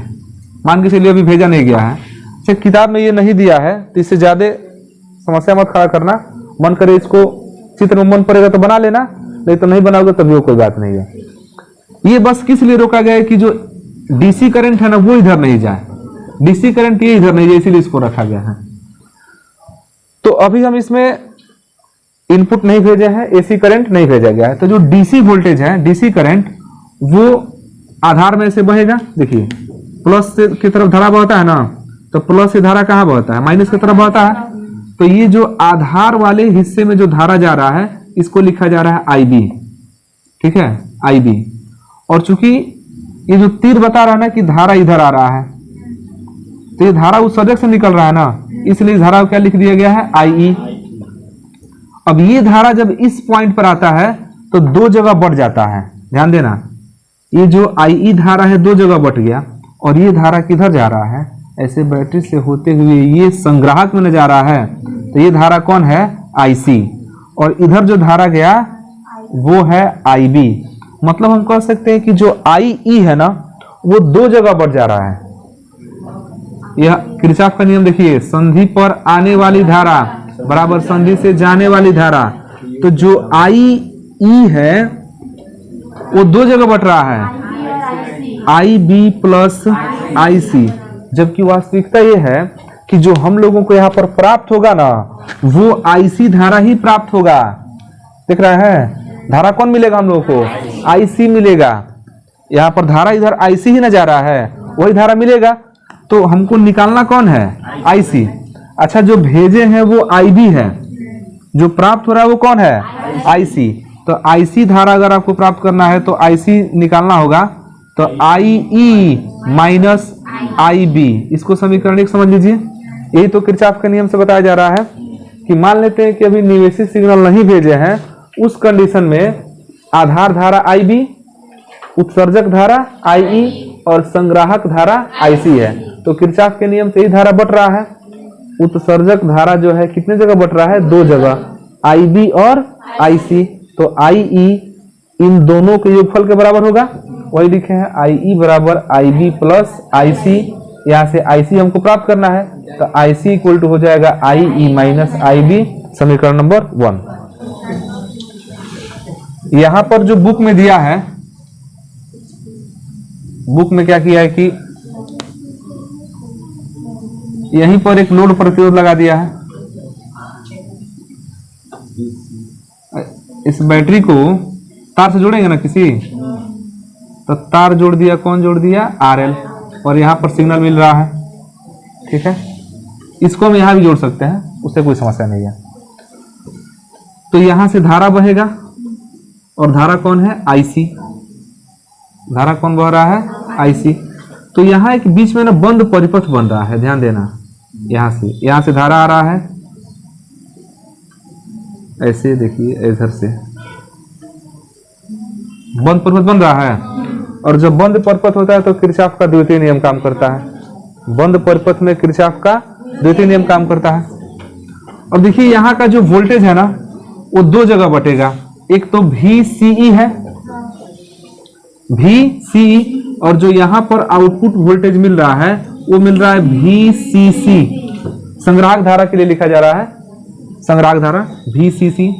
मान के चलिए अभी भेजा नहीं गया है। अच्छा, किताब में ये नहीं दिया है तो इससे ज्यादा समस्या मत खड़ा करना। मन करे इसको चित्र में मन पड़ेगा तो बना लेना, नहीं तो नहीं बनाओगे तभी वो कोई बात नहीं है। ये बस किस लिए रोका गया है कि जो डीसी करंट है ना वो इधर नहीं जाए, डीसी करंट ये इधर नहीं जाए, इसीलिए इसको रखा गया है। तो अभी हम इसमें इनपुट नहीं भेजे हैं, एसी करंट नहीं भेजा गया है। तो जो डीसी वोल्टेज है, डीसी करंट, वो आधार में से बहेगा। देखिए प्लस से की तरफ धारा बहता है ना, तो प्लस से धारा कहां बहता है, माइनस की तरफ बहता है। तो ये जो आधार वाले हिस्से में जो धारा जा रहा है इसको लिखा जा रहा है आईबी, ठीक है, आईबी। और चूंकि ये जो तीर बता रहा है ना कि धारा इधर आ रहा है, तो ये धारा उस सड़क से निकल रहा है ना, इसलिए इस धारा को क्या लिख दिया गया है, आई। अब ये धारा जब इस पॉइंट पर आता है तो दो जगह बढ़ जाता है, ध्यान देना। ये जो आई धारा है दो जगह बढ़ गया, और ये धारा किधर जा रहा है, ऐसे बैटरी से होते हुए ये संग्राहक में जा रहा है। तो ये धारा कौन है, आईसी, और इधर जो धारा गया वो है आईबी। मतलब हम कह सकते हैं कि जो आई है ना वो दो जगह बढ़ जा रहा है। यह किरचॉफ का नियम देखिए, संधि पर आने वाली धारा बराबर संधि से जाने वाली धारा। तो जो आई है वो दो जगह बढ़ रहा है, आई बी प्लस आई सी। जबकि वास्तविकता ये है कि जो हम लोगों को यहाँ पर प्राप्त होगा ना वो आईसी धारा ही प्राप्त होगा। दिख रहा है, धारा कौन मिलेगा हम लोगों को, आईसी मिलेगा। यहाँ पर धारा इधर आईसी ही न जा रहा है, वही धारा मिलेगा। तो हमको निकालना कौन है, आईसी। अच्छा, जो भेजे हैं वो आईबी है, जो प्राप्त हो रहा है वो कौन है, आईसी। तो आईसी धारा अगर आपको प्राप्त करना है तो आईसी निकालना होगा। तो आई माइनस आई बी, इसको समीकरण एक समझ लीजिए। यही तो किरचॉफ के नियम से बताया जा रहा है कि मान लेते हैं कि अभी निवेशी सिग्नल नहीं भेजे हैं, उस कंडीशन में आधार धारा आई बी, उत्सर्जक धारा आई और संग्राहक धारा आईसी है। तो किरचॉफ के नियम से ही धारा बढ़ रहा है। उत्सर्जक धारा जो है कितने जगह बढ़ रहा है, दो जगह, आईबी और आईसी। तो आईई इन दोनों के योगफल के बराबर होगा, वही लिखे हैं, आईई बराबर आईबी प्लस आईसी। यहाँ से आईसी हमको प्राप्त करना है, तो आईसी इक्वल टू हो जाएगा आईई माइनस आईबी, समीकरण नंबर 1। यहाँ पर जो बुक में दिया है, बुक में क्या किया है कि यहीं पर एक लोड प्रतिरोध लगा दिया है। इस बैटरी को तार से जोड़ेंगे ना किसी, तो तार जोड़ दिया, कौन जोड़ दिया, आरएल, और यहाँ पर सिग्नल मिल रहा है, ठीक है। इसको हम यहाँ भी जोड़ सकते हैं, उससे कोई समस्या नहीं है। तो यहाँ से धारा बहेगा, और धारा कौन है, आईसी। धारा कौन बह रहा है, आईसी। तो यहाँ एक बीच में ना बंद परिपथ बन रहा है, ध्यान देना। यहाँ से धारा आ रहा है, ऐसे देखिए, इधर से बंद परिपथ बन रहा है। और जब बंद परिपथ होता है तो किरचॉफ का द्वितीय नियम काम करता है। बंद परिपथ में किरचॉफ का द्वितीय नियम काम करता है। और देखिए यहाँ का जो वोल्टेज है ना वो दो जगह बटेगा, एक तो VCE है, VCE, और जो यहाँ पर आउटपुट वोल्टेज मिल रहा है वो मिल रहा है VCC। संग्राहक धारा के लिए लिखा जा रहा है, संग्राहक धारा VCC।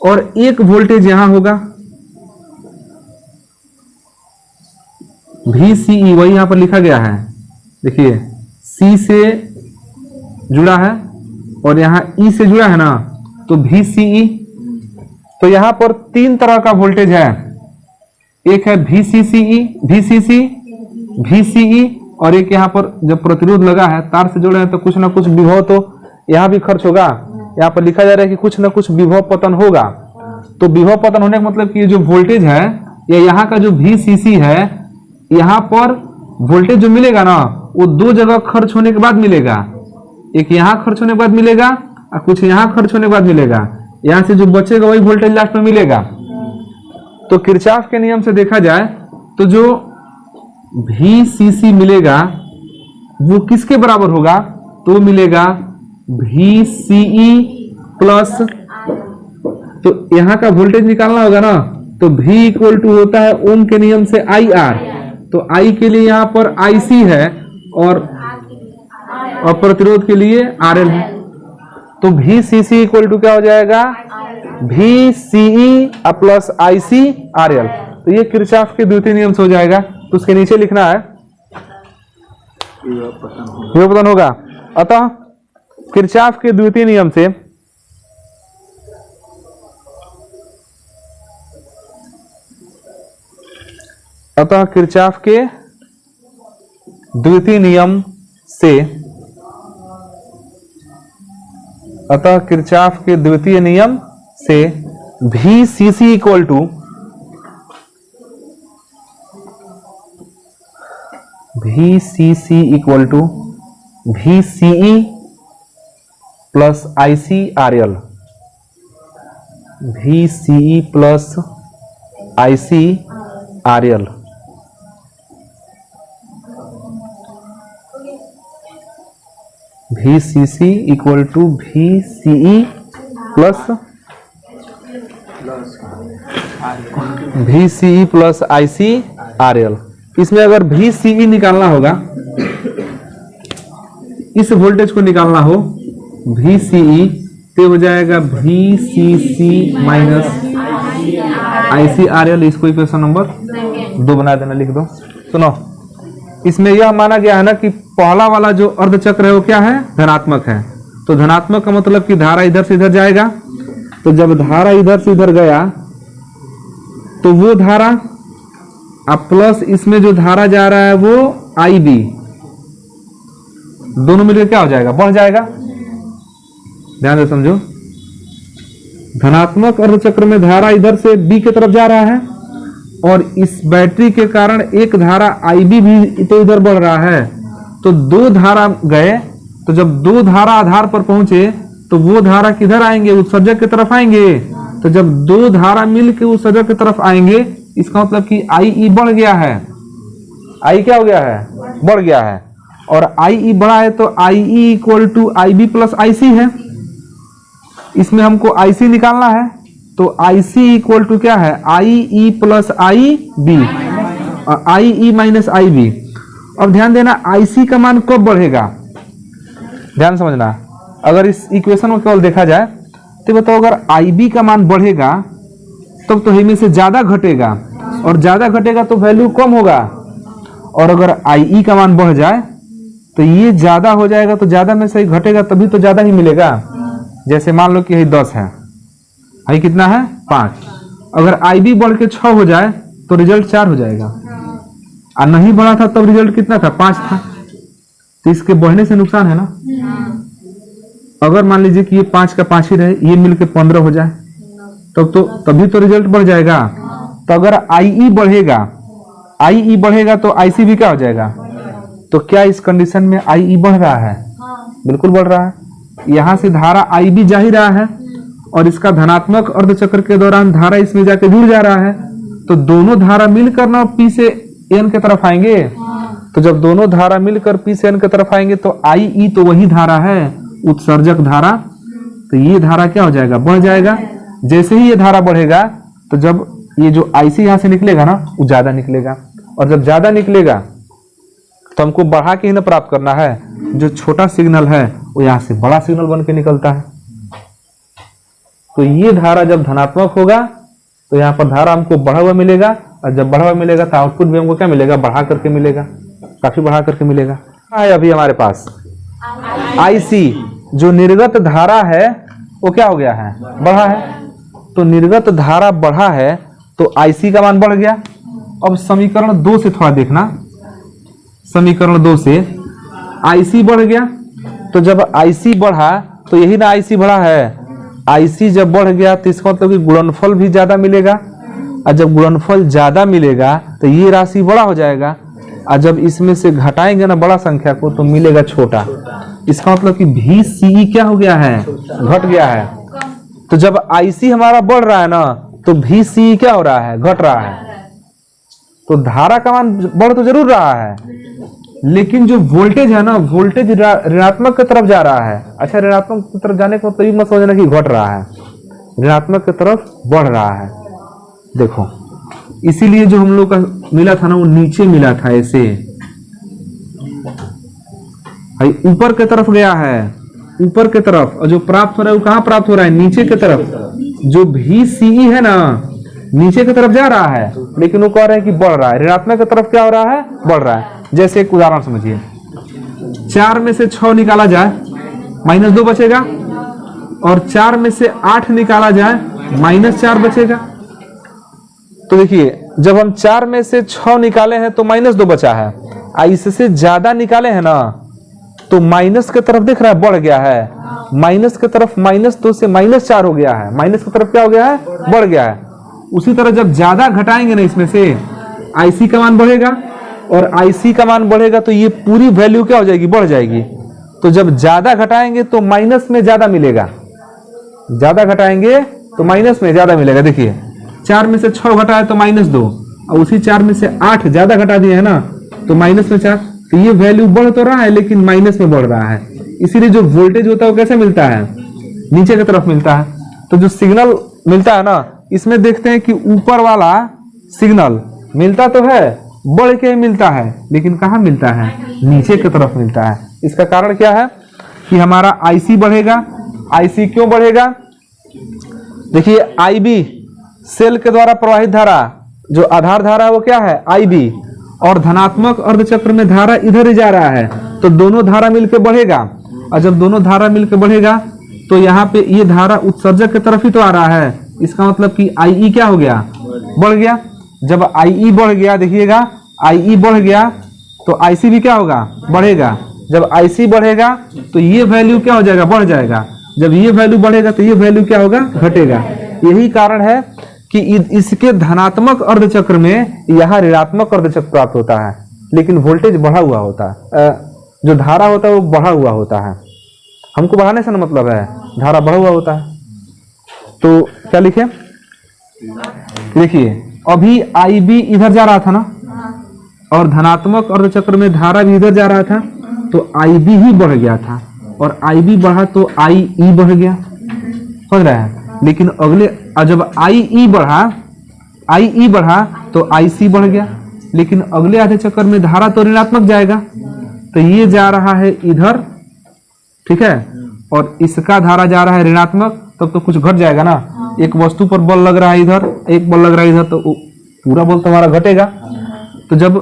और एक वोल्टेज यहां होगा VCE, वही यहां पर लिखा गया है। देखिए C से जुड़ा है और यहां E से जुड़ा है ना, तो VCE। तो यहां पर तीन तरह का वोल्टेज है, एक है VCC, VCE, और एक यहाँ पर जब प्रतिरोध लगा है, तार से जुड़े हैं, तो कुछ ना कुछ विभव तो यहाँ भी खर्च होगा। यहाँ पर लिखा जा रहा है कि कुछ ना कुछ विभव पतन होगा। तो विभव पतन होने का मतलब कि ये जो वोल्टेज है या यहाँ का जो VCC है, यहाँ पर वोल्टेज जो मिलेगा ना वो दो जगह खर्च होने के बाद मिलेगा। एक यहाँ खर्च होने के बाद मिलेगा और कुछ यहाँ खर्च होने के बाद मिलेगा। यहाँ से जो बचेगा वही वोल्टेज लास्ट में मिलेगा। तो किरचॉफ के नियम से देखा जाए तो जो VCC मिलेगा वो किसके बराबर होगा? तो मिलेगा VCE प्लस, तो यहां का वोल्टेज निकालना होगा ना, तो V इक्वल टू होता है ओम के नियम से IR, तो I के लिए यहां पर IC है और प्रतिरोध के लिए RL है, तो VCC इक्वल टू क्या हो जाएगा? VCE plus ICRL। तो ये किरचॉफ के द्वितीय नियम से हो जाएगा। तो उसके नीचे लिखना है विभव होगा। अतः किरचॉफ के द्वितीय नियम से किरचॉफ के द्वितीय नियम से VCC equal to VCE plus ICRL, VCE plus ICRL। VCC equal to VCE plus ICRL। इसमें अगर VCE निकालना होगा, इस वोल्टेज को निकालना हो VCE, तो हो जाएगा VCC माइनस ICRL। इसको इक्वेशन नंबर 2 बना देना, लिख दो। सुनो, इसमें यह माना गया है ना कि पहला वाला जो अर्धचक्र है वो क्या है? धनात्मक है। तो धनात्मक का मतलब कि धारा इधर से इधर जाएगा, तो जब धारा इधर से इधर गया तो वो धारा अब प्लस इसमें जो धारा जा रहा है वो IB, दोनों मिलकर क्या हो जाएगा? बढ़ जाएगा। ध्यान से समझो, धनात्मक अर्धचक्र में धारा इधर से B की तरफ जा रहा है और इस बैटरी के कारण एक धारा IB भी तो इधर बढ़ रहा है, तो दो धारा गए, तो जब दो धारा आधार पर पहुंचे तो वो धारा किधर आएंगे? उत्सर्जक की तरफ आएंगे। तो जब दो धारा मिलकर उत्सर्जक की तरफ आएंगे, इसका मतलब कि IE बढ़ गया है। I क्या हो गया है? बढ़ गया है। और IE बढ़ा है तो IE equal to IB plus IC है। इसमें हमको IC निकालना है, तो IC इक्वल टू क्या है? IE प्लस IB और IE माइनस IB। अब ध्यान देना, IC का मान कब बढ़ेगा? ध्यान समझना, अगर इस इक्वेशन को केवल देखा जाए तो बताओ, अगर IB का मान बढ़ेगा तब तो इनमें से ज्यादा घटेगा, और ज्यादा घटेगा तो वैल्यू कम होगा, और अगर IE का मान बढ़ जाए तो ये ज्यादा हो जाएगा, तो ज्यादा में से घटेगा तभी तो ज्यादा ही मिलेगा। जैसे मान लो कि यही 10 है, I कितना है? 5। अगर IB बढ़ के 6 हो जाए तो रिजल्ट 4 हो जाएगा, और नहीं बढ़ा था तब रिजल्ट कितना था? 5 था। तो इसके बढ़ने से नुकसान है ना। अगर मान लीजिए कि ये 5 का 5 ही रहे, ये मिलके 15 हो जाए, तब तो तभी तो रिजल्ट बढ़ जाएगा। तो अगर IE बढ़ेगा तो IC भी क्या हो जाएगा? तो क्या इस कंडीशन में IE बढ़ रहा है? बिल्कुल बढ़ रहा है। यहां से धारा IB जा ही रहा है और इसका धनात्मक अर्धचक्र के दौरान धारा इसमें जाके जुड़ जा रहा है, तो दोनों धारा मिलकर ना P से N की तरफ आएंगे। तो जब दोनों धारा मिलकर P से N की तरफ आएंगे तो IE तो वही धारा है, उत्सर्जक धारा, तो ये धारा क्या हो जाएगा? बढ़ जाएगा। जैसे ही ये धारा बढ़ेगा तो जब ये जो IC यहां से निकलेगा ना, वो ज्यादा निकलेगा, और जब ज्यादा निकलेगा तो हमको बढ़ा के ही ना प्राप्त करना है। जो छोटा सिग्नल है वो यहाँ से बड़ा सिग्नल बन के निकलता है। तो ये धारा जब धनात्मक होगा तो यहाँ पर धारा हमको बढ़ा हुआ मिलेगा, और जब बढ़ा हुआ मिलेगा तो आउटपुट भी हमको क्या मिलेगा? बढ़ा करके मिलेगा, काफी बढ़ा करके मिलेगा। अभी हमारे पास IC जो निर्गत धारा है वो क्या हो गया है? बढ़ा है। तो निर्गत धारा बढ़ा है तो IC का मान बढ़ गया। अब समीकरण 2 से थोड़ा देखना, समीकरण 2 से IC बढ़ गया, तो जब IC बढ़ा तो यही ना IC बढ़ा है। IC जब बढ़ गया तो इसका मतलब कि गुणनफल भी ज्यादा मिलेगा, और जब गुणनफल ज्यादा मिलेगा तो ये राशि बड़ा हो जाएगा, और जब इसमें से घटाएंगे ना बड़ा संख्या को तो मिलेगा छोटा। इसका मतलब कि VCE क्या हो गया है? घट गया है। तो जब IC हमारा बढ़ रहा है ना, तो भी सी क्या हो रहा है, घट रहा है। तो धारा का मान बढ़ तो जरूर रहा है, लेकिन जो वोल्टेज है ना, वोल्टेज ऋणात्मक की तरफ जा रहा है। अच्छा, ऋणात्मक की तरफ जाने का मतलब ये मत समझना कि घट रहा है, ऋणात्मक की तरफ बढ़ रहा है। देखो, इसीलिए जो हम लोग का मिला था ना, वो नीचे मिला था ऐसे, ऊपर की तरफ गया है, ऊपर की तरफ। और जो प्राप्त हो रहा है वो कहां प्राप्त हो रहा है, नीचे की तरफ। जो भी सी है ना, नीचे की तरफ जा रहा है, लेकिन वो कह रहे हैं कि बढ़ रहा है, ऋणात्मक की तरफ क्या हो रहा है, बढ़ रहा है। जैसे एक उदाहरण समझिए, 4 में से 6 निकाला जाए -2 बचेगा, और 4 में से 8 निकाला जाए -4 बचेगा। तो देखिए, जब हम 4 में से 6 निकाले हैं तो -2 बचा है, इससे ज्यादा निकाले हैं ना तो माइनस की तरफ दिख रहा है, बढ़ गया है। माइनस की तरफ -2 से -4 हो गया है, माइनस की तरफ क्या हो गया है, बढ़ गया है। उसी तरह जब ज्यादा घटाएंगे ना इसमें से, IC का मान बढ़ेगा, और IC का मान बढ़ेगा तो ये पूरी वैल्यू क्या हो जाएगी, बढ़ जाएगी। तो जब ज्यादा घटाएंगे तो माइनस में ज्यादा मिलेगा, ज्यादा घटाएंगे तो माइनस में ज्यादा मिलेगा। देखिए, 4 में से 6 घटाए तो -2, और उसी 4 में से 8 ज्यादा घटा दिए है ना, तो -4। तो ये वैल्यू बढ़ तो रहा है, लेकिन माइनस में बढ़ रहा है। इसीलिए जो वोल्टेज होता है वो कैसे मिलता है, नीचे की तरफ मिलता है। तो जो सिग्नल मिलता है ना, इसमें देखते हैं कि ऊपर वाला सिग्नल मिलता तो है, बढ़ के मिलता है, लेकिन कहाँ मिलता है, नीचे की तरफ मिलता है। इसका कारण क्या है कि हमारा IC बढ़ेगा। IC क्यों बढ़ेगा, देखिए, IB सेल के द्वारा प्रवाहित धारा, जो आधार धारा है वो क्या है, IB, और धनात्मक अर्धचक्र में धारा इधर ही जा रहा है, तो दोनों धारा मिलकर बढ़ेगा। और जब दोनों धारा मिलकर बढ़ेगा तो यहाँ पे ये धारा उत्सर्जक की तरफ ही तो आ रहा है। इसका मतलब कि IE क्या हो गया, बढ़ गया। जब IE बढ़ गया, देखिएगा, IE बढ़ गया तो IC भी क्या होगा, बढ़ेगा। जब IC बढ़ेगा तो ये वैल्यू क्या हो जाएगा, बढ़ जाएगा। जब ये वैल्यू बढ़ेगा तो ये वैल्यू क्या होगा, घटेगा। यही कारण है कि इसके धनात्मक अर्धचक्र में यहाँ ऋणात्मक अर्धचक्र प्राप्त होता है, लेकिन वोल्टेज बढ़ा हुआ होता है, जो धारा होता है वो बढ़ा हुआ होता है। हमको बढ़ाने से ना मतलब है, धारा बढ़ा हुआ होता है। तो क्या लिखे, देखिए, अभी IB इधर जा रहा था ना, और धनात्मक अर्धचक्र में धारा भी इधर जा रहा था, तो IB ही बढ़ गया था, और IB बढ़ा तो IE बढ़ गया, समझ रहा है। लेकिन अगले, जब IE बढ़ा तो IC बढ़ गया, लेकिन अगले आधे चक्कर में धारा तो ऋणात्मक जाएगा, तो ये जा रहा है इधर, ठीक है, और इसका धारा जा रहा है ऋणात्मक, तब तो कुछ घट जाएगा ना। एक वस्तु पर बल लग रहा है इधर, एक बल लग रहा है इधर, तो पूरा बल तो हमारा घटेगा। तो जब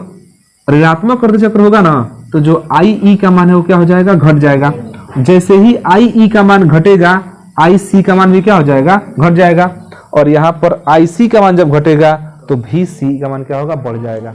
ऋणात्मक अर्धचक्र होगा ना, तो जो IE का मान है वो क्या हो जाएगा, घट जाएगा। जैसे ही IE का मान घटेगा, IC का मान भी क्या हो जाएगा, घट जाएगा। और यहाँ पर IC का मान जब घटेगा तो VC का मान क्या होगा, बढ़ जाएगा।